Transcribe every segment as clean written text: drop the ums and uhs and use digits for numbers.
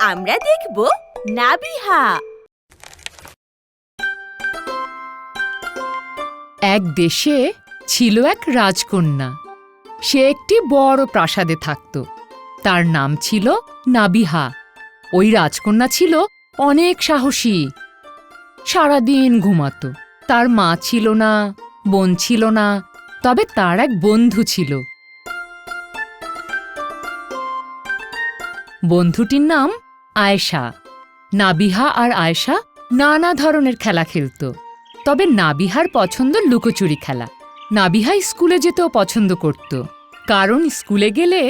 আমরা দেখব নাবিহা। এক দেশে ছিল এক রাজকন্যা। সে একটি বড় প্রাসাদে থাকত। তার নাম ছিল নাবিহা। ওই রাজকন্যা ছিল অনেক সাহসী। সারাদিন ঘুমাতো। তার মা ছিল না, বোন ছিল না, তবে তার এক বন্ধু ছিল। বন্ধুটির নাম আয়েশা। নাবিহা আর আয়েশা নানা ধরনের খেলা খেলত। তবে নাবিহার পছন্দ লুকোচুরি খেলা। নাবিহা স্কুলে যেতেও পছন্দ করত, কারণ স্কুলে গেলে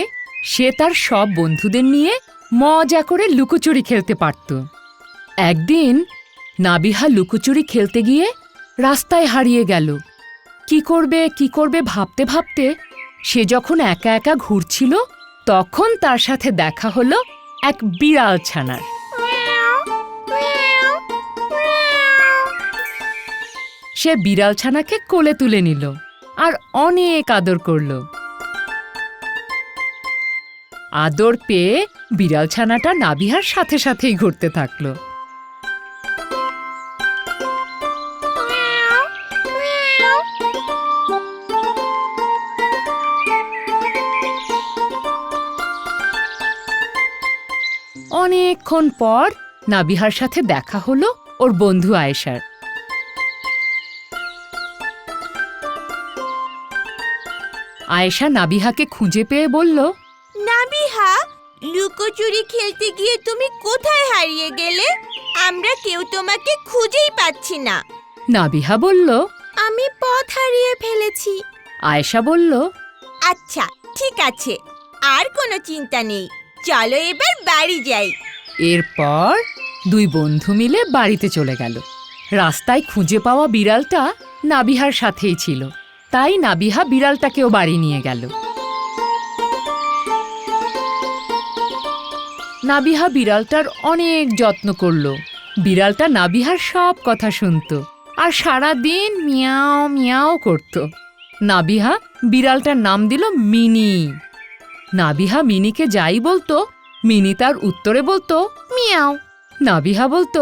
সে তার সব বন্ধুদের নিয়ে মজা করে লুকোচুরি খেলতে পারত। একদিন নাবিহা লুকোচুরি খেলতে গিয়ে রাস্তায় হারিয়ে গেল। কি করবে ভাবতে ভাবতে সে যখন একা একা ঘুরছিল, তখন তার সাথে দেখা হলো এক বিড়াল ছানার। সে বিড়াল ছানাকে কোলে তুলে নিল আর অনেক আদর করল। আদর পেয়ে বিড়াল ছানাটা নাবিহার সাথে সাথেই ঘুরতে থাকলো। অনেকক্ষণ পর নাবিহার সাথে দেখা হলো ওর বন্ধু আয়েশার। আয়েশা নাবিহাকে খুঁজে পেয়ে বলল, নাবিহা, লুকোচুরি খেলতে গিয়ে তুমি কোথায় হারিয়ে গেলে? আমরা কেউ তোমাকে খুঁজেই পাচ্ছি না। নাবিহা বলল, আমি পথ হারিয়ে ফেলেছি। আয়েশা বলল, আচ্ছা ঠিক আছে, আর কোনো চিন্তা নেই, চলো এবার বাড়ি যাই। এরপর দুই বন্ধু মিলে বাড়িতে চলে গেল। রাস্তায় খুঁজে পাওয়া বিড়ালটা নাবিহার সাথেই ছিল, তাই নাবিহা বিড়ালটাকেও বাড়ি নিয়ে গেল। নাবিহা বিড়ালটার অনেক যত্ন করল। বিড়ালটা নাবিহার সব কথা শুনত আর সারাদিন মিয়াও মিয়াও করত। নাবিহা বিড়ালটার নাম দিল মিনি। নাবিহা মিনিকে যাই বলতো, মিনি তার উত্তরে বলতো মিয়াও। নাবিহা বলতো,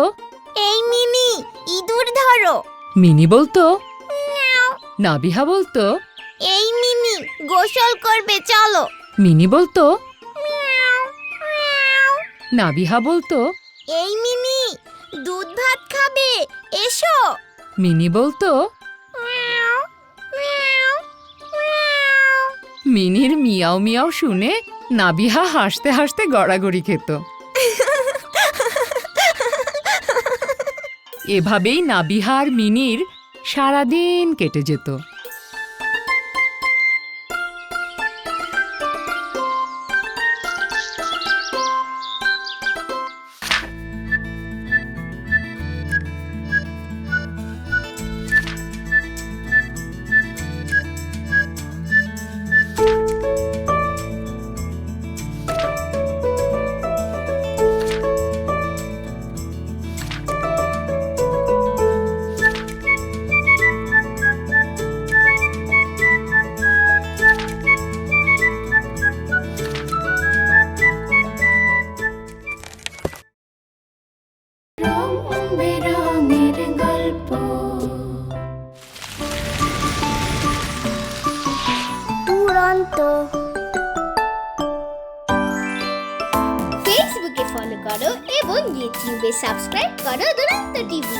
এই মিনি, ইঁদুর ধরো। মিনি বলতো মিয়াও। নাবিহা বলতো, এই মিনি, গোসল করবে চলো। মিনি বলতো মিয়াও, মিয়াও। নাবিহা বলতো, এই মিনি, দুধ ভাত খাবে, এসো। মিনি বলতো মিয়াও, মিয়াও, মিয়াও। মিনির মিয়াও মিয়াও শুনে নাবিহা হাসতে হাসতে গড়াগড়ি খেত। এভাবেই নাবিহা আর মিনির সারাদিন কেটে যেত। ফেসবুকে ফলো করো এবং ইউটিউবে সাবস্ক্রাইব করো দুরন্ত টিভি।